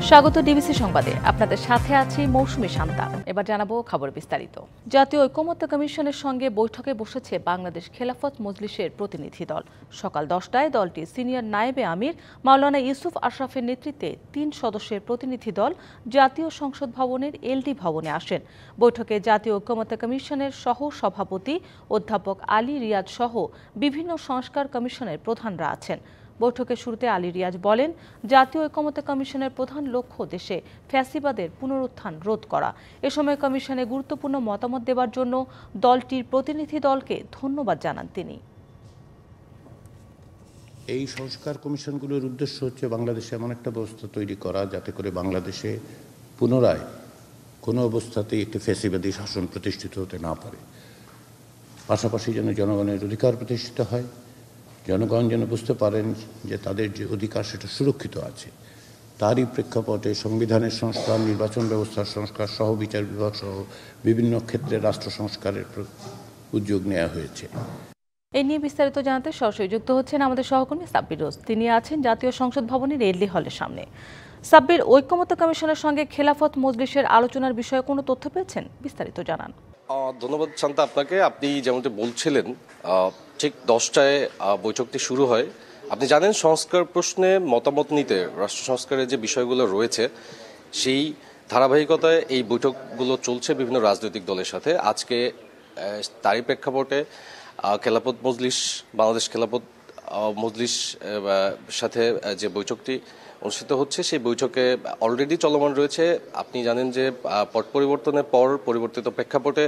স্বাগত ডিবিসি সংবাদে আপনাদের সাথে আছি মৌসুমী শান্তা। এবার জানাবো খবর বিস্তারিত। জাতীয় ঐকমত্য কমিশনের সঙ্গে বৈঠকে বসেছে বাংলাদেশ খেলাফত মজলিসের প্রতিনিধি দল। সকাল 10টায় দলটির সিনিয়র নায়েবে আমির মাওলানা ইউসুফ আশরাফের নেতৃত্বে 3 সদস্যের প্রতিনিধি দল জাতীয় সংসদ ভবনের এলডি ভবনে আসেন। বৈঠকে জাতীয় ঐকমত্য কমিশনের সহ সভাপতি অধ্যাপক আলী রিয়াজ সহ বিভিন্ন সংস্কার কমিশনের প্রধানরা আছেন। বৈঠকের শুরুতে আলী রিয়াজ বলেন, জাতীয় ঐকমত্য কমিশনের প্রধান লক্ষ্য দেশে ফ্যাসিবাদের পুনরুত্থান রোধ করা। এ সময় কমিশনে গুরুত্বপূর্ণ মতামত দেওয়ার জন্য দলটির প্রতিনিধি দলকে ধন্যবাদ জানান তিনি। এই সংস্কার কমিশনগুলোর উদ্দেশ্য হচ্ছে বাংলাদেশে এমন একটা ব্যবস্থা তৈরি করা যাতে করে বাংলাদেশে পুনরায় কোনো অবস্থাতেই একটি ফ্যাসিবাদী শাসন প্রতিষ্ঠিত হতে না পারে। পাশাপাশি যেন জনগণের অধিকার প্রতিষ্ঠিত হয়, জনগণ যেন বুঝতে পারেন যে তাদের যে অধিকার সেটা সুরক্ষিত আছে। তারই প্রেক্ষাপটে সংবিধানের সংস্কার, নির্বাচন ব্যবস্থার সংস্কার সহ বিচার বিভাগ সহ বিভিন্ন ক্ষেত্রে রাষ্ট্র সংস্কারের উদ্যোগ নেওয়া হয়েছে। এই নিয়ে বিস্তারিত জানাতে সরাসরি যুক্ত হচ্ছেন আমাদের সহকর্মী সাব্বির রোজ। তিনি আছেন জাতীয় সংসদ ভবনের এলডি হলের সামনে। সাব্বির, ঐকমত্য কমিশনের সঙ্গে খেলাফত মজলিসের আলোচনার বিষয়ে কোনো তথ্য পেয়েছেন? বিস্তারিত জানান। ধন্যবাদ শান্তা আপনাকে। আপনি যেমনটি বলছিলেন, ঠিক 10টায় বৈঠকটি শুরু হয়। আপনি জানেন, সংস্কার প্রশ্নে মতামত নিতে রাষ্ট্র সংস্কারের যে বিষয়গুলো রয়েছে সেই ধারাবাহিকতায় এই বৈঠকগুলো চলছে বিভিন্ন রাজনৈতিক দলের সাথে। আজকে তারই প্রেক্ষাপটে খেলাফত মজলিস, বাংলাদেশ খেলাফত মজলিস সাথে যে বৈঠকটি অনুষ্ঠিত হচ্ছে সেই বৈঠকে অলরেডি চলমান রয়েছে। আপনি জানেন যে পট পরিবর্তনের পর পরিবর্তিত প্রেক্ষাপটে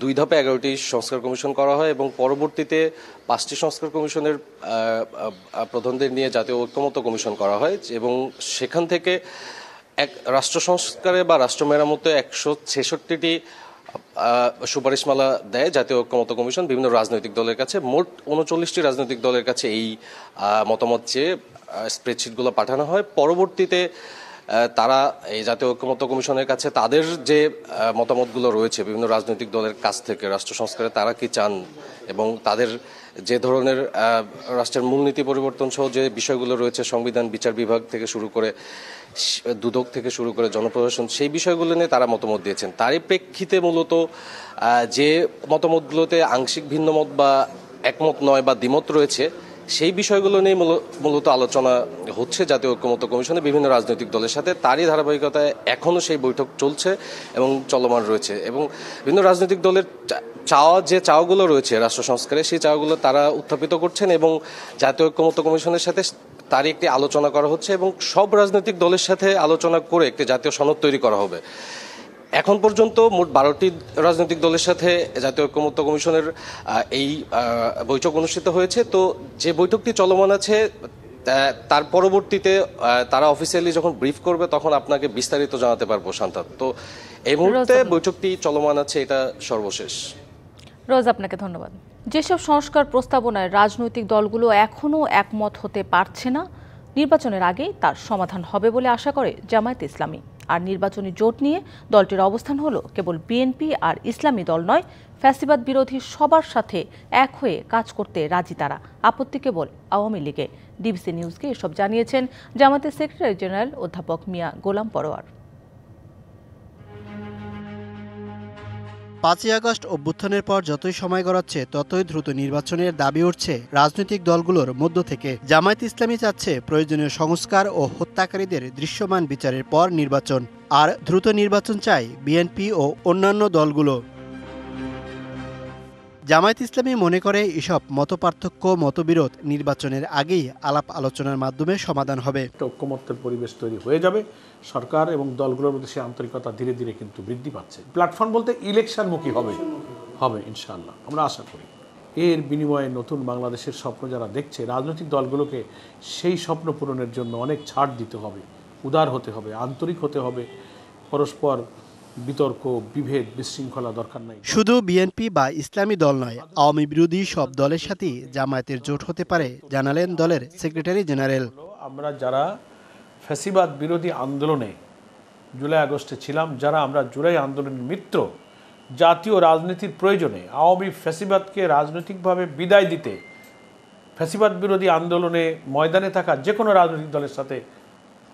2 ধাপে 11টি সংস্কার কমিশন করা হয় এবং পরবর্তীতে 5টি সংস্কার কমিশনের প্রধানদের নিয়ে জাতীয় ঐকমত্য কমিশন করা হয় এবং সেখান থেকে এক রাষ্ট্র সংস্কারে বা রাষ্ট্র মেরামতে 166টি সুপারিশমালা দেয় জাতীয় ঐকমত্য কমিশন বিভিন্ন রাজনৈতিক দলের কাছে। মোট 39টি রাজনৈতিক দলের কাছে এই মতামত চেয়ে স্প্রেডশিটগুলো পাঠানো হয়। পরবর্তীতে তারা এই জাতীয় ঐকমত্য কমিশনের কাছে তাদের যে মতামতগুলো রয়েছে বিভিন্ন রাজনৈতিক দলের কাছ থেকে রাষ্ট্র সংস্কারে তারা কি চান এবং তাদের যে ধরনের রাষ্ট্রের মূলনীতি পরিবর্তন সহ যে বিষয়গুলো রয়েছে, সংবিধান, বিচার বিভাগ থেকে শুরু করে দুদক থেকে শুরু করে জনপ্রশাসন, সেই বিষয়গুলো নিয়ে তারা মতামত দিয়েছেন। তারই প্রেক্ষিতে মূলত যে মতামতগুলোতে আংশিক ভিন্নমত বা একমত নয় বা দ্বিমত রয়েছে সেই বিষয়গুলো নিয়ে মূলত আলোচনা হচ্ছে জাতীয় ঐকমত্য কমিশনে বিভিন্ন রাজনৈতিক দলের সাথে। তারই ধারাবাহিকতায় এখনও সেই বৈঠক চলছে এবং চলমান রয়েছে এবং বিভিন্ন রাজনৈতিক দলের যে চাওয়াগুলো রয়েছে রাষ্ট্র সংস্কারে সেই চাওয়াগুলো তারা উত্থাপিত করছেন এবং জাতীয় ঐকমত্য কমিশনের সাথে তারই একটি আলোচনা করা হচ্ছে এবং সব রাজনৈতিক দলের সাথে আলোচনা করে একটি জাতীয় সনদ তৈরি করা হবে। এখন পর্যন্ত মোট 12টি রাজনৈতিক দলের সাথে জাতীয় ঐকমত্য কমিশনের এই বৈঠক অনুষ্ঠিত হয়েছে। তো যে বৈঠকটি চলমান আছে তার পরবর্তীতে তারা অফিসিয়ালি যখন ব্রিফ করবে তখন আপনাকে বিস্তারিত জানাতে পারবো শান্তা। তো এই মুহূর্তে বৈঠকটি চলমান আছে, এটা সর্বশেষ। রোজ, আপনাকে ধন্যবাদ। যেসব সংস্কার প্রস্তাবনায় রাজনৈতিক দলগুলো এখনও একমত হতে পারছে না, নির্বাচনের আগেই তার সমাধান হবে বলে আশা করে জামায়াতে ইসলামী। আর নির্বাচনী জোট নিয়ে দলটির অবস্থান হলো কেবল বিএনপি আর ইসলামী দল নয়, ফ্যাসিবাদ বিরোধী সবার সাথে এক হয়ে কাজ করতে রাজি তারা। আপত্তি কেবল আওয়ামী লীগে। ডিবিসি নিউজকে এসব জানিয়েছেন জামায়াতের সেক্রেটারি জেনারেল অধ্যাপক মিয়া গোলাম পরোয়ার। 5ই আগস্ট অভ্যুত্থানের পর যতই সময় গড়াচ্ছে ততই দ্রুত নির্বাচনের দাবি উঠছে রাজনৈতিক দলগুলোর মধ্য থেকে। জামায়াত ইসলামী চাচ্ছে প্রয়োজনীয় সংস্কার ও হত্যাকারীদের দৃশ্যমান বিচারের পর নির্বাচন, আর দ্রুত নির্বাচন চায় বিএনপি ও অন্যান্য দলগুলো। জামায়াত ইসলামী মনে করে এসব মতপার্থক্য, মতবিরোধ নির্বাচনের আগেই আলাপ আলোচনার মাধ্যমে সমাধান হবে। ঐকমত্যের পরিবেশ তৈরি হয়ে যাবে, সরকার এবং দলগুলোর মধ্যে সে আন্তরিকতা ধীরে ধীরে কিন্তু বৃদ্ধি পাচ্ছে। প্ল্যাটফর্ম বলতে ইলেকশনমুখী হবে ইনশাআল্লাহ, আমরা আশা করি। এর বিনিময়ে নতুন বাংলাদেশের স্বপ্ন যারা দেখছে, রাজনৈতিক দলগুলোকে সেই স্বপ্ন পূরণের জন্য অনেক ছাড় দিতে হবে, উদার হতে হবে, আন্তরিক হতে হবে। পরস্পর বিতর্ক, বিভেদ, বিশৃঙ্খলা দরকার নাই। শুধু বিএনপি বা ইসলামী দল নয়, আওয়ামী বিরোধী সব দলের সাথেই জামায়াতের জোট হতে পারে জানালেন দলের সেক্রেটারি জেনারেল। আমরা যারা ফ্যাসিবাদ বিরোধী আন্দোলনে জুলাই আগস্টে ছিলাম, যারা আমরা জুলাই আন্দোলনের মিত্র, জাতীয় রাজনীতির প্রয়োজনে আওয়ামী ফ্যাসিবাদকে রাজনৈতিকভাবে বিদায় দিতে ফ্যাসিবাদ বিরোধী আন্দোলনে ময়দানে থাকা যে কোনো রাজনৈতিক দলের সাথে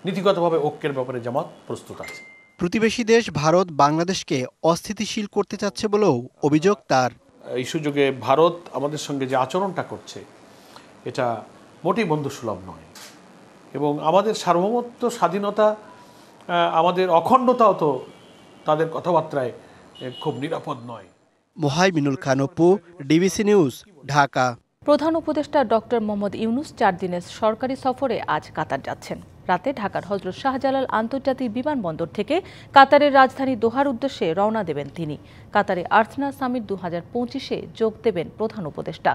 নীতিগতভাবে ঐক্যের ব্যাপারে জামাত প্রস্তুত আছে। প্রতিবেশী দেশ ভারত বাংলাদেশকে অস্থিতিশীল করতে চাচ্ছে বলেও অভিযোগ তার। এই সুযোগে ভারত আমাদের সঙ্গে যে আচরণটা করছে এটা মোটেই বন্ধুসুলভ নয়, এবং আমাদের সার্বভৌমত্ব, স্বাধীনতা, আমাদের অখণ্ডতাও তো তাদের কথাবার্তায় খুব নিরাপদ নয়। Mohaiminul Khan Apu, DBC news, Dhaka. প্রধান উপদেষ্টা ডক্টর মোহাম্মদ ইউনূস 4 দিনের সরকারি সফরে আজ কাতার যাচ্ছেন। রাতে ঢাকার হযরত শাহজালাল আন্তর্জাতিক বিমানবন্দর থেকে কাতারের রাজধানী দোহার উদ্দেশ্যে রওনা দেবেন তিনি। কাতারে আর্থনা সামিট 2025-এ যোগ দেবেন প্রধান উপদেষ্টা।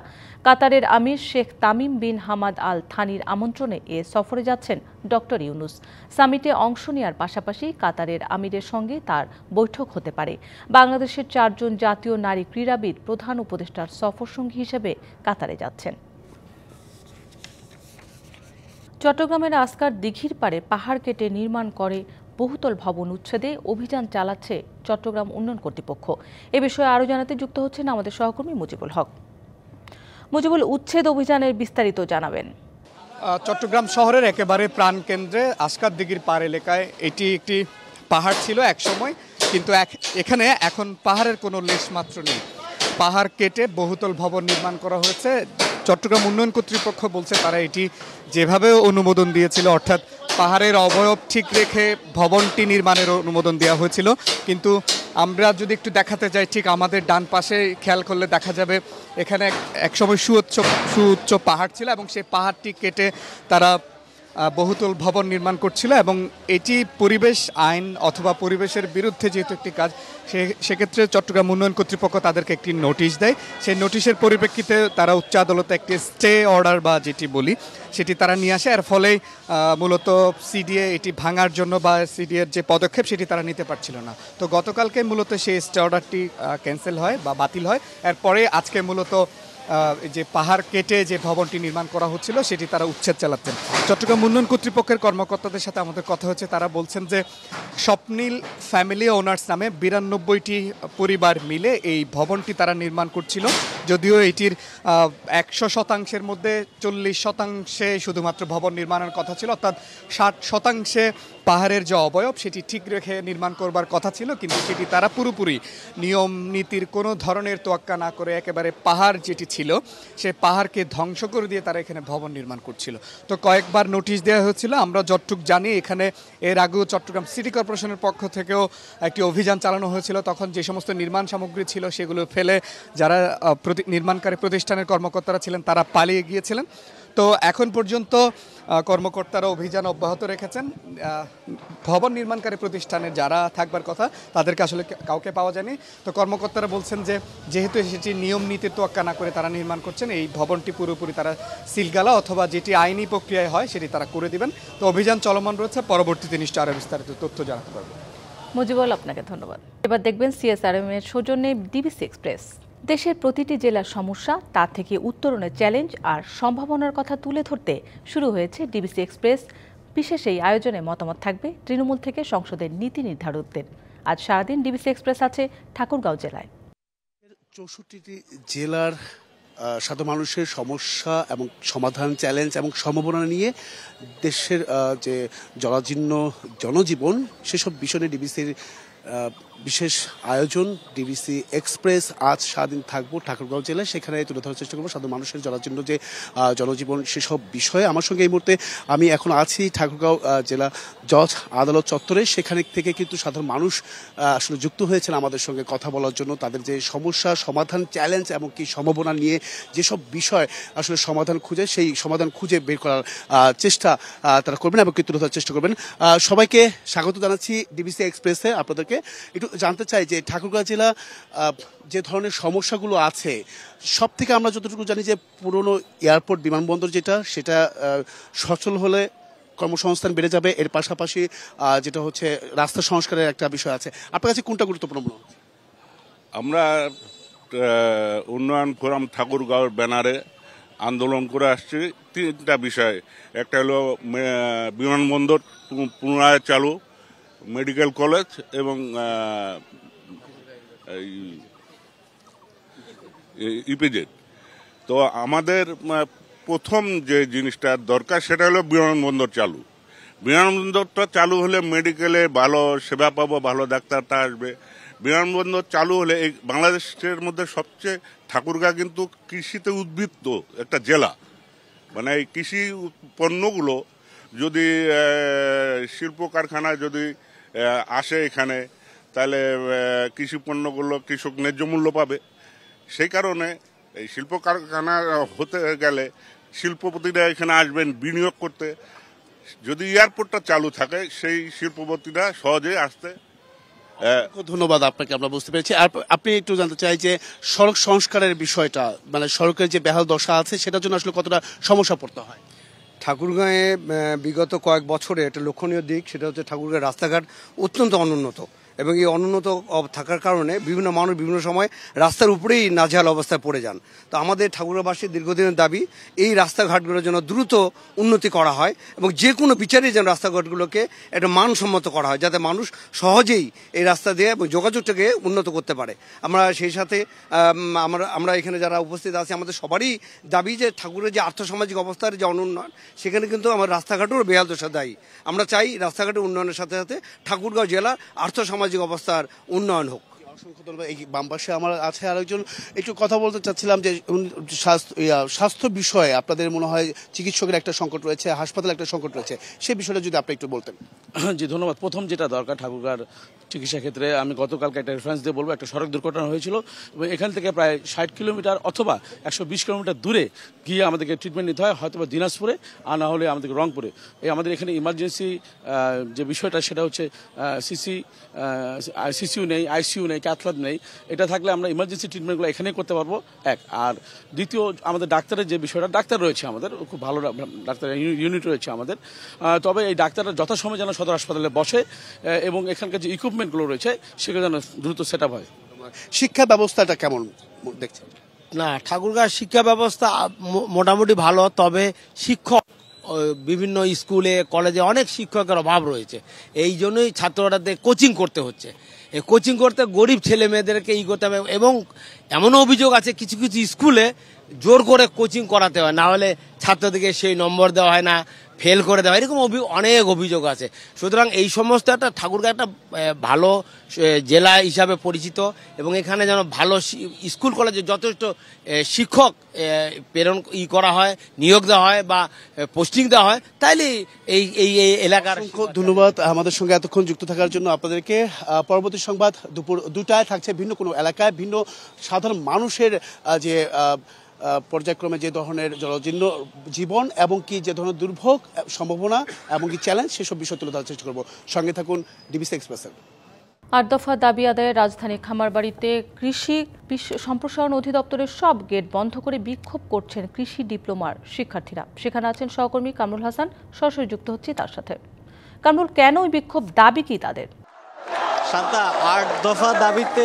কাতারের আমির Sheikh Tamim bin Hamad Al থানির আমন্ত্রণে এ সফরে যাচ্ছেন ডক্টর ইউনূস। সামিটে অংশ নেওয়ার পাশাপাশি কাতারের আমিরের সঙ্গে তার বৈঠক হতে পারে। বাংলাদেশের 4 জন জাতীয় নারী ক্রীড়াবিদ প্রধান উপদেষ্টার সফরসঙ্গী হিসেবে কাতারে যাচ্ছেন। চট্টগ্রামের আসকার দিঘির পাড়ে পাহাড় কেটে নির্মাণ করে বহুতল ভবন উচ্ছেদে অভিযান চালাচ্ছে চট্টগ্রাম উন্নয়ন কর্তৃপক্ষ। এ বিষয়ে আরও জানাতে যুক্ত হচ্ছেন আমাদের সহকর্মী মুজিবুল হক। মুজিবুল, উচ্ছেদ অভিযানের বিস্তারিত জানাবেন। চট্টগ্রাম শহরের একেবারে প্রাণকেন্দ্রে আসকার দিঘির পাড় এলাকায় এটি একটি পাহাড় ছিল একসময়, কিন্তু এখানে এখন পাহাড়ের কোনো লেশমাত্র নেই। পাহাড় কেটে বহুতল ভবন নির্মাণ করা হয়েছে। চট্টগ্রাম উন্নয়ন কর্তৃপক্ষ বলছে তারা এটি যেভাবে অনুমোদন দিয়েছিল, অর্থাৎ পাহাড়ের অবয়ব ঠিক রেখে ভবনটি নির্মাণের অনুমোদন দেওয়া হয়েছিল। কিন্তু আমরা যদি একটু দেখাতে যাই, ঠিক আমাদের ডান পাশে খেয়াল করলে দেখা যাবে এখানে একসময় সুউচ্চ পাহাড় ছিল, এবং সেই পাহাড়টি কেটে তারা বহুতল ভবন নির্মাণ করছিল। এবং এটি পরিবেশ আইন অথবা পরিবেশের বিরুদ্ধে যেহেতু একটি কাজ, সেক্ষেত্রে চট্টগ্রাম উন্নয়ন কর্তৃপক্ষ তাদেরকে একটি নোটিশ দেয়। সেই নোটিশের পরিপ্রেক্ষিতে তারা উচ্চ আদালতে একটি স্টে অর্ডার বা যেটি বলি সেটি তারা নিয়ে আসে। এর ফলে মূলত সিডিএ এটি ভাঙার জন্য বা সিডিএর যে পদক্ষেপ সেটি তারা নিতে পারছিল না। তো গতকালকে মূলত সেই স্টে অর্ডারটি ক্যান্সেল হয় বা বাতিল হয়। এরপরে আজকে মূলত যে পাহাড় কেটে যে ভবনটি নির্মাণ করা হচ্ছিল সেটি তারা উচ্ছেদ চালাচ্ছেন। চট্টগ্রাম উন্নয়ন কর্তৃপক্ষের কর্মকর্তাদের সাথে আমাদের কথা হচ্ছে, তারা বলছেন যে স্বপ্নিল ফ্যামিলি ওনার্স নামে 92টি পরিবার মিলে এই ভবনটি তারা নির্মাণ করছিল। যদিও এটির 100% মধ্যে 40% শুধুমাত্র ভবন নির্মাণের কথা ছিল, অর্থাৎ 60% পাহাড়ের যে অবয়ব সেটি ঠিক রেখে নির্মাণ করবার কথা ছিল, কিন্তু সেটি তারা পুরোপুরি নিয়ম নীতির কোনো ধরনের তোয়াক্কা না করে একেবারে পাহাড় যেটি ছিল সে পাহাড়কে ধ্বংস করে দিয়ে তারা এখানে ভবন নির্মাণ করছিল। তো কয়েকবার নোটিশ দেওয়া হয়েছিল। আমরা যতটুকু জানি এখানে এর আগেও চট্টগ্রাম সিটি কর্পোরেশনের পক্ষ থেকেও একটি অভিযান চালানো হয়েছিল। তখন যে সমস্ত নির্মাণ সামগ্রী ছিল সেগুলো ফেলে যারা নির্মাণকারী প্রতিষ্ঠানের কর্মকর্তারা ছিলেন তারা পালিয়ে গিয়েছিলেন। তো এখন পর্যন্ত কর্মকর্তারা অভিযান অব্যাহত রেখেছেন। ভবন নির্মাণকারী প্রতিষ্ঠানের যারা থাকবার কথা তাদেরকে আসলে কাউকে পাওয়া যায়নি। তো কর্মকর্তারা বলছেন যে যেহেতু সেটি নিয়ম নীতির তোয়াক্কা না করে তারা নির্মাণ করছেন, এই ভবনটি পুরোপুরি তারা সিলগালা অথবা যেটি আইনি প্রক্রিয়ায় হয় সেটি তারা করে দিবেন। তো অভিযান চলমান রয়েছে, পরবর্তীতে নিশ্চয় আরও বিস্তারিত তথ্য জানাতে পারবো। মুজিবুল, আপনাকে ধন্যবাদ। এবার দেখবেন সিএসআরএম এর সৌজন্যে ডিবিসি এক্সপ্রেস। দেশের প্রতিটি জেলার সমস্যা, তা থেকে উত্তরণের চ্যালেঞ্জ আর সম্ভাবনার কথা তুলে ধরতে শুরু হয়েছে ডিবিসি এক্সপ্রেস। বিশেষ এই আয়োজনে মতামত থাকবে তৃণমূল থেকে সংসদের নীতি নির্ধারকদের। আজ সারাদিন ডিবিসি এক্সপ্রেস আছে ঠাকুরগাঁও জেলায়। 64টি জেলার সাধারণ মানুষের সমস্যা এবং সমাধান, চ্যালেঞ্জ এবং সম্ভাবনা নিয়ে দেশের যে জরাজীর্ণ জনজীবন সেসব বিষয় নিয়ে ডিবিসির বিশেষ আয়োজন ডিবিসি এক্সপ্রেস। আজ সারাদিন থাকবো ঠাকুরগাঁও জেলায়, সেখানে তুলে ধরার চেষ্টা করবো সাধারণ মানুষের জরাজীর্ণ যে জনজীবন সেসব বিষয়ে। আমার সঙ্গে এই মুহূর্তে আমি এখন আছি ঠাকুরগাঁও জেলা জজ আদালত চত্বরে। সেখানে থেকে কিন্তু সাধারণ মানুষ আসলে যুক্ত হয়েছেন আমাদের সঙ্গে কথা বলার জন্য। তাদের যে সমস্যা, সমাধান, চ্যালেঞ্জ এবং কি সম্ভাবনা নিয়ে যেসব বিষয় আসলে সমাধান খুঁজে, সেই সমাধান খুঁজে বের করার চেষ্টা তারা করবেন এবং কি তুলে ধরার চেষ্টা করবেন। সবাইকে স্বাগত জানাচ্ছি ডিবিসি এক্সপ্রেসে। আপনাদেরকে একটু জানতে চাই যে ঠাকুরগাঁও জেলা যে ধরনের সমস্যাগুলো আছে, সব থেকে আমরা যতটুকু জানি যে পুরনো এয়ারপোর্ট বিমানবন্দর সেটা সচল হলে কর্মসংস্থান বেড়ে যাবে। এর পাশাপাশি যেটা হচ্ছে রাস্তা সংস্কারের একটা বিষয় আছে। আপনার কাছে কোনটা গুরুত্বপূর্ণ মনে হচ্ছে? আমরা উন্নয়ন ফোরাম ঠাকুরগাঁওর ব্যানারে আন্দোলন করে আসছি 3টা বিষয়। একটা হলো বিমানবন্দর পুনরায় চালু, মেডিকেল কলেজ এবং ইপিজেড। তো আমাদের প্রথম যে জিনিসটা দরকার সেটা হলো বিমানবন্দর চালু। বিমানবন্দরটা চালু হলে মেডিকেলে ভালো সেবা পাবো, ভালো ডাক্তারটা আসবে। বিমানবন্দর চালু হলে এই বাংলাদেশের মধ্যে সবচেয়ে ঠাকুরগাঁ কিন্তু কৃষিতে উদ্বৃত্ত একটা জেলা। মানে এই কৃষি পণ্যগুলো যদি শিল্প কারখানায় যদি আসে এখানে, তাহলে কৃষি পণ্যগুলো কৃষক ন্যায্য মূল্য পাবে। সেই কারণে এই শিল্প কারখানা হতে গেলে শিল্পপতিরা এখানে আসবেন বিনিয়োগ করতে। যদি এয়ারপোর্টটা চালু থাকে সেই শিল্পপতিরা সহজে আসতে। ধন্যবাদ আপনাকে, আমরা বুঝতে পেরেছি। আর আপনি একটু জানতে চাই যে সড়ক সংস্কারের বিষয়টা, মানে সড়কের যে বেহাল দশা আছে সেটার জন্য আসলে কতটা সমস্যা পড়তে হয়? ঠাকুরগাঁয়ে বিগত কয়েক বছরে একটা লক্ষণীয় দিক, সেটা হচ্ছে ঠাকুরগাঁয়ের রাস্তাঘাট অত্যন্ত অনুন্নত, এবং এই অনুন্নত থাকার কারণে বিভিন্ন মানুষ বিভিন্ন সময় রাস্তার উপরেই নাজেহাল অবস্থায় পড়ে যান। তো আমাদের ঠাকুরগাঁবাসীর দীর্ঘদিনের দাবি এই রাস্তাঘাটগুলোর জন্য দ্রুত উন্নতি করা হয় এবং যে কোনো বিচারে যেন রাস্তাঘাটগুলোকে একটা মানসম্মত করা হয়, যাতে মানুষ সহজেই এই রাস্তা দিয়ে এবং যোগাযোগটাকে উন্নত করতে পারে। আমরা সেই সাথে আমরা এখানে যারা উপস্থিত আছি আমাদের সবারই দাবি যে ঠাকুরের যে আর্থসামাজিক অবস্থার যে অনুন্নয়ন, সেখানে কিন্তু আমার রাস্তাঘাটেরও বেহাল দশা দায়ী। আমরা চাই রাস্তাঘাটের উন্নয়নের সাথে সাথে ঠাকুরগাঁও জেলার আর্থসামাজিক অবস্থার উন্নয়ন হোক। অসংখ্য ধন্যবাদ। এই বাম পাশে আমার আছে আরেকজন, একটু কথা বলতে চাচ্ছিলাম যে স্বাস্থ্য বিষয়ে আপনাদের মনে হয় চিকিৎসকের একটা সংকট রয়েছে, হাসপাতালে একটা সংকট রয়েছে, সেই বিষয়টা যদি আপনি একটু বলতেন। জি ধন্যবাদ। প্রথম যেটা দরকার ঠাকুরগাঁর চিকিৎসা ক্ষেত্রে, আমি গতকালকে একটা রেফারেন্স দিয়ে বলবো, একটা সড়ক দুর্ঘটনা হয়েছিল এবং এখান থেকে প্রায় 60 কিলোমিটার অথবা 120 কিলোমিটার দূরে গিয়ে আমাদেরকে ট্রিটমেন্ট নিতে হয়, হয়তো দিনাজপুরে আর না হলে আমাদেরকে রংপুরে। আমাদের এখানে ইমার্জেন্সি যে বিষয়টা সেটা হচ্ছে সিসিউ নেই, আইসিইউ নেই, ক্যাথল্যাব নেই। এটা থাকলে আমরা ইমার্জেন্সি ট্রিটমেন্টগুলো এখানেই করতে পারবো, এক। আর দ্বিতীয়, আমাদের ডাক্তারের যে বিষয়টা, ডাক্তার রয়েছে আমাদের, খুব ভালো ডাক্তার ইউনিট রয়েছে আমাদের, তবে এই ডাক্তাররা যথাসময়ে যেন সদর হাসপাতালে বসে এবং এখানকার যে ইকুইপমেন্টগুলো রয়েছে সেগুলো যেন দ্রুত সেট আপ হয়। শিক্ষা ব্যবস্থাটা কেমন দেখছেন? না, ঠাকুরগাঁর শিক্ষা ব্যবস্থা মোটামুটি ভালো, তবে শিক্ষক বিভিন্ন স্কুলে কলেজে অনেক শিক্ষকের অভাব রয়েছে। এই জন্যই ছাত্ররাদের কোচিং করতে হচ্ছে। এই কোচিং করতে গরিব ছেলে মেয়েদেরকে করতে হবে, এবং এমনও অভিযোগ আছে কিছু কিছু স্কুলে জোর করে কোচিং করাতে হয়, না হলে ছাত্রদেরকে সেই নম্বর দেওয়া হয় না, ফেল করে দেওয়া, এরকম অনেক অভিযোগ আছে। সুতরাং এই সমস্ত একটা ঠাকুরগাঁও একটা ভালো জেলা হিসাবে পরিচিত, এবং এখানে যেন ভালো স্কুল কলেজে যথেষ্ট শিক্ষক প্রেরণ করা হয়, নিয়োগ দেওয়া হয় বা পোস্টিং দেওয়া হয়, তাইলে এই এই এলাকার। ধন্যবাদ আমাদের সঙ্গে এতক্ষণ যুক্ত থাকার জন্য আপনাদেরকে। পরবর্তী সংবাদ দুপুর 2টায় থাকছে ভিন্ন কোনো এলাকায় ভিন্ন সাধারণ মানুষের যে পর্যায়ক্রমে যে ধরনের জলজীর্ণ জীবন এবং কি যে ধরনের দুর্ভোগ, সম্ভাবনা এবং কি চ্যালেঞ্জ, সেসব বিষয় তুলে ধরার চেষ্টা করব। সঙ্গে থাকুন ডিবিসি এক্সপ্রেসের। 8 দফা দাবি আদায়ে রাজধানী খামারবাড়িতে কৃষি সম্প্রসারণ অধিদপ্তরের সব গেট বন্ধ করে বিক্ষোভ করছেন কৃষি ডিপ্লোমার শিক্ষার্থীরা। সেখানে আছেন সহকর্মী কামরুল হাসান, সরাসরি যুক্ত হচ্ছি তার সাথে। কামরুল, কেন ওই বিক্ষোভ, দাবি কি তাদের? শান্তা, 8 দফা দাবিতে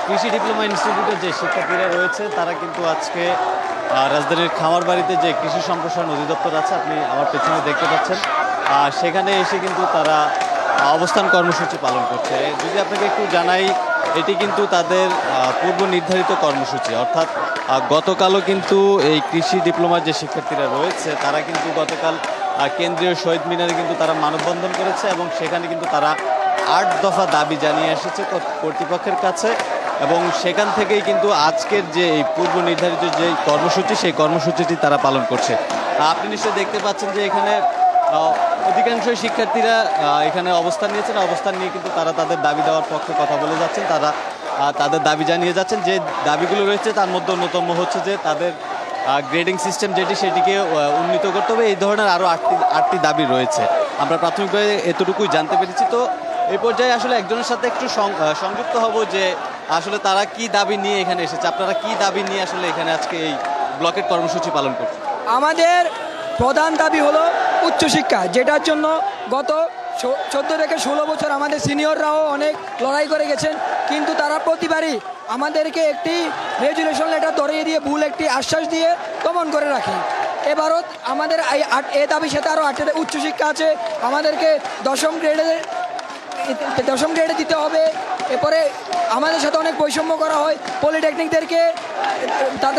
কৃষি ডিপ্লোমা ইনস্টিটিউটের যে শিক্ষার্থীরা রয়েছে তারা কিন্তু আজকে রাজধানীর খামারবাড়িতে যে কৃষি সম্প্রসারণ অধিদপ্তর আছে, আপনি আমার পেছনে দেখতে পাচ্ছেন, সেখানে এসে কিন্তু তারা অবস্থান কর্মসূচি পালন করছে। যদি আপনাকে একটু জানাই, এটি কিন্তু তাদের পূর্ব নির্ধারিত কর্মসূচি, অর্থাৎ গতকালও কিন্তু এই কৃষি ডিপ্লোমার যে শিক্ষার্থীরা রয়েছে তারা কিন্তু গতকাল কেন্দ্রীয় শহীদ মিনারে কিন্তু তারা মানববন্ধন করেছে এবং সেখানে কিন্তু তারা 8 দফা দাবি জানিয়ে এসেছে কর্তৃপক্ষের কাছে, এবং সেখান থেকেই কিন্তু আজকের যে এই পূর্ব নির্ধারিত যে কর্মসূচি, সেই কর্মসূচিটি তারা পালন করছে। আপনি নিশ্চয়ই দেখতে পাচ্ছেন যে এখানে অধিকাংশই শিক্ষার্থীরা এখানে অবস্থান নিয়েছেন, অবস্থান নিয়ে কিন্তু তারা তাদের দাবি দেওয়ার পক্ষে কথা বলে যাচ্ছেন, তারা তাদের দাবি জানিয়ে যাচ্ছেন। যে দাবিগুলো রয়েছে তার মধ্যে অন্যতম হচ্ছে যে তাদের গ্রেডিং সিস্টেম যেটি, সেটিকে উন্নীত করতে হবে। এই ধরনের আরও 8টি দাবি রয়েছে, আমরা প্রাথমিকভাবে এতটুকুই জানতে পেরেছি। তো এই পর্যায়ে আসলে একজনের সাথে একটু সংযুক্ত হব যে আসলে তারা কি দাবি নিয়ে এখানে এসেছে, আপনারা কি দাবি নিয়ে আসলে এখানে আজকে এই ব্লকের কর্মসূচি পালন করছেন? আমাদের প্রধান দাবি হলো উচ্চশিক্ষা, যেটার জন্য গত 14 থেকে 16 বছর আমাদের সিনিয়ররাও অনেক লড়াই করে গেছেন, কিন্তু তারা প্রতিবারই আমাদেরকে একটি রেজুলেশন লেটার ধরিয়ে দিয়ে ভুল একটি আশ্বাস দিয়ে দমন করে রাখে। এবারও আমাদের এই দাবির সাথে আরও 8টা উচ্চশিক্ষা আছে, আমাদেরকে 10ম গ্রেডের দশম গ্রেডে দিতে হবে। এরপরে আমাদের সাথে অনেক বৈষম্য করা হয়। পলিটেকনিকদেরকে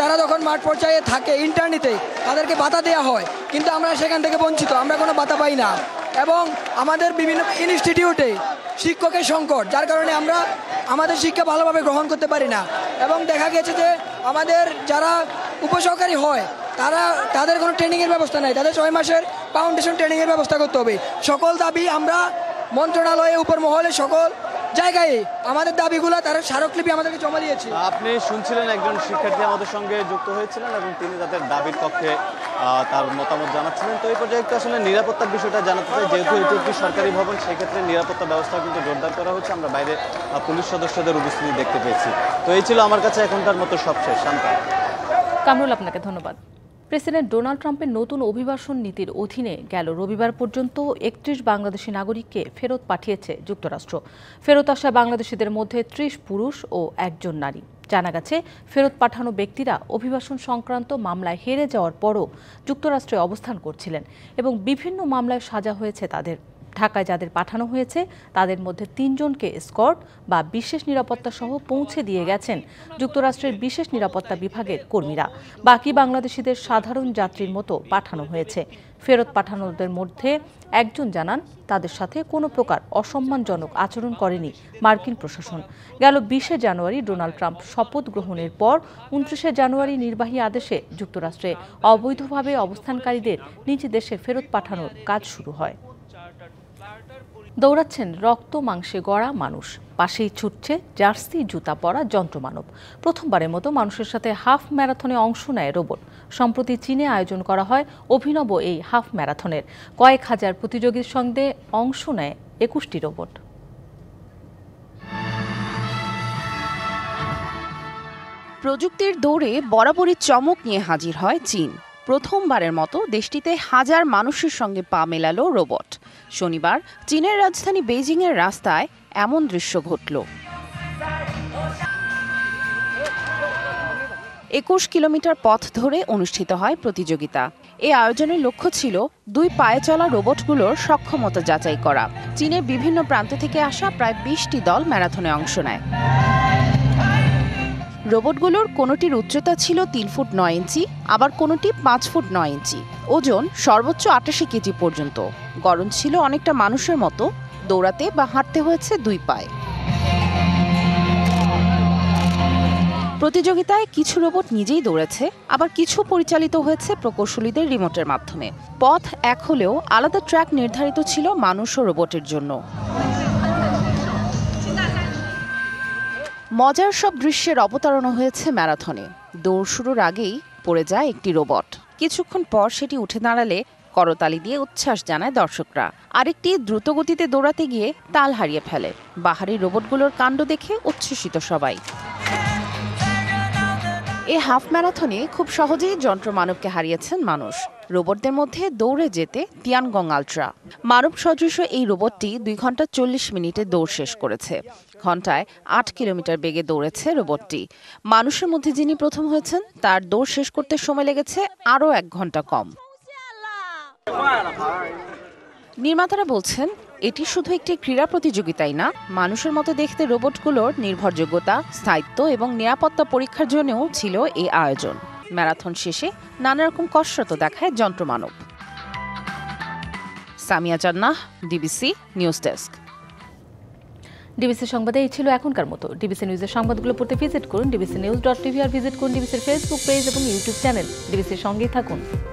তারা যখন মাঠ পর্যায়ে থাকে ইন্টার্নিতে তাদেরকে ভাতা দেওয়া হয়, কিন্তু আমরা সেখান থেকে বঞ্চিত, আমরা কোনো ভাতা পাই না। এবং আমাদের বিভিন্ন ইনস্টিটিউটে শিক্ষকের সংকট, যার কারণে আমরা আমাদের শিক্ষা ভালোভাবে গ্রহণ করতে পারি না। এবং দেখা গেছে যে আমাদের যারা উপসহকারী হয় তাদের কোনো ট্রেনিংয়ের ব্যবস্থা নাই, তাদের 6 মাসের ফাউন্ডেশন ট্রেনিংয়ের ব্যবস্থা করতে হবে। সকল দাবি আমরা মন্ত্রণালয়ে উপর মহলে সকল জায়গায় আমাদের দাবিগুলো তারা স্মারকলিপি আমাদেরকে জমা দিয়েছে। আপনি শুনছিলেন একজন শিক্ষার্থী আমাদের সঙ্গে যুক্ত হয়েছিলেন এবং তিনি তাদের দাবির পক্ষে তার মতামত জানাচ্ছিলেন। তো এই পর্যায়ে একটু আসলে নিরাপত্তার বিষয়টা জানাতে চাই, যেহেতু এটি একটি সরকারি ভবন, সেক্ষেত্রে নিরাপত্তা ব্যবস্থা কিন্তু জোরদার করা হচ্ছে। আমরা বাইরে পুলিশ সদস্যদের উপস্থিতি দেখতে পেয়েছি। তো এই ছিল আমার কাছে এখনকার মতো সবশেষ। শান্তা। কামরুল, আপনাকে ধন্যবাদ। প্রেসিডেন্ট ডোনাল্ড ট্রাম্পের নতুন অভিবাসন নীতির অধীনে গেল রবিবার পর্যন্ত 31 বাংলাদেশি নাগরিককে ফেরত পাঠিয়েছে যুক্তরাষ্ট্র। ফেরত আসা বাংলাদেশিদের মধ্যে 30 পুরুষ ও 1 নারী। জানা গেছে, ফেরত পাঠানো ব্যক্তিরা অভিবাসন সংক্রান্ত মামলায় হেরে যাওয়ার পরও যুক্তরাষ্ট্রে অবস্থান করছিলেন এবং বিভিন্ন মামলায় সাজা হয়েছে তাদের। ঢাকায় যাদের পাঠানো হয়েছে তাদের মধ্যে 3 জনকে স্কর্ট বা বিশেষ নিরাপত্তা সহ পৌঁছে দিয়ে গেছেন যুক্তরাষ্ট্রের বিশেষ নিরাপত্তা বিভাগের কর্মীরা। বাকি বাংলাদেশিদের সাধারণ যাত্রীর মতো পাঠানো হয়েছে। ফেরত পাঠানোদের মধ্যে 1 জন জানান তাদের সাথে কোনো প্রকার অসম্মানজনক আচরণ করেনি মার্কিন প্রশাসন। গেল 20 জানুয়ারি ডোনাল্ড ট্রাম্প শপথ গ্রহণের পর 29 জানুয়ারি নির্বাহী আদেশে যুক্তরাষ্ট্রে অবৈধভাবে অবস্থানকারীদের নিজ দেশে ফেরত পাঠানোর কাজ শুরু হয়। দৌড়াচ্ছেন রক্ত মাংসে গড়া মানুষ, পাশেই ছুটছে জার্সি জুতা পরা যন্ত্রমানব। প্রথমবারের মতো মানুষের সাথে হাফ ম্যারাথনে অংশ নেয় রোবট। সম্প্রতি চীনে আয়োজন করা হয় অভিনব এই হাফ ম্যারাথনের। কয়েক হাজার প্রতিযোগীর সঙ্গে অংশ নেয় 21টি রোবট। প্রযুক্তির দৌড়ে বরাবরই চমক নিয়ে হাজির হয় চীন। প্রথমবারের মতো দেশটিতে হাজার মানুষের সঙ্গে পা মেলালো রোবট। শনিবার চীনের রাজধানী বেইজিংয়ের রাস্তায় এমন দৃশ্য ঘটল। 21 কিলোমিটার পথ ধরে অনুষ্ঠিত হয় প্রতিযোগিতা। এই আয়োজনের লক্ষ্য ছিল 2 পায়ে চলা রোবটগুলোর সক্ষমতা যাচাই করা। চীনের বিভিন্ন প্রান্ত থেকে আসা প্রায় 20টি দল ম্যারাথনে অংশ নেয়। রোবটগুলোর কোনোটির উচ্চতা ছিল 3 ফুট 9 ইঞ্চি, আবার কোনোটি 5 ফুট 9 ইঞ্চি। ওজন সর্বোচ্চ 88 কেজি পর্যন্ত। গড়ন ছিল অনেকটা মানুষের মতো। দৌড়াতে বা হাঁটতে হয়েছে 2 পায়ে। প্রতিযোগিতায় কিছু রোবট নিজেই দৌড়েছে, আবার কিছু পরিচালিত হয়েছে প্রকৌশলীদের রিমোটের মাধ্যমে। পথ এক হলেও আলাদা ট্র্যাক নির্ধারিত ছিল মানুষ ও রোবটের জন্য। মজার সব দৃশ্যের অবতারণা হয়েছে ম্যারাথনে। দৌড় শুরুর আগেই পড়ে যায় একটি রোবট। কিছুক্ষণ পর সেটি উঠে দাঁড়ালে করতালি দিয়ে উচ্ছ্বাস জানায় দর্শকরা। আরেকটি দ্রুতগতিতে দৌড়াতে গিয়ে তাল হারিয়ে ফেলে। বাহারি রোবটগুলোর কাণ্ড দেখে উচ্ছ্বসিত সবাই। এই হাফ ম্যারাথনে খুব সহজেই যন্ত্রমানবকে হারিয়েছেন মানুষ। রোবটদের মধ্যে দৌড়ে যেতে তিয়ানগং আলট্রা। মানব সদৃশ এই রোবটটি 2 ঘন্টা 40 মিনিটে দৌড় শেষ করেছে। ঘন্টায় 8 কিলোমিটার বেগে দৌড়েছে রোবটটি। মানুষের মধ্যে যিনি প্রথম হয়েছেন তার দৌড় শেষ করতে সময় লেগেছে আরও 1 ঘন্টা কম। নির্মাতারা বলছেন, এটি শুধু একটি ক্রীড়া প্রতিযোগিতাই না, মানুষের মতো দেখতে রোবটগুলোর নির্ভরযোগ্যতা, স্থায়িত্ব এবং নিরাপত্তা পরীক্ষার জন্যও ছিল এই আয়োজন। ম্যারাথন শেষে নানা রকম কসরত দেখায় যন্ত্রমানব। সামিয়া জান্নাহ, ডিবিসি নিউজ ডেস্ক। ডিবিসি সংবাদে এই ছিল এখনকার মতো। ডিবিসি নিউজের সংবাদগুলো পড়তে ভিজিট করুন dbcnews.tv আর ভিজিট করুন ডিবিসির ফেসবুক পেজ এবং ইউটিউব চ্যানেল। ডিবিসির সঙ্গেই থাকুন।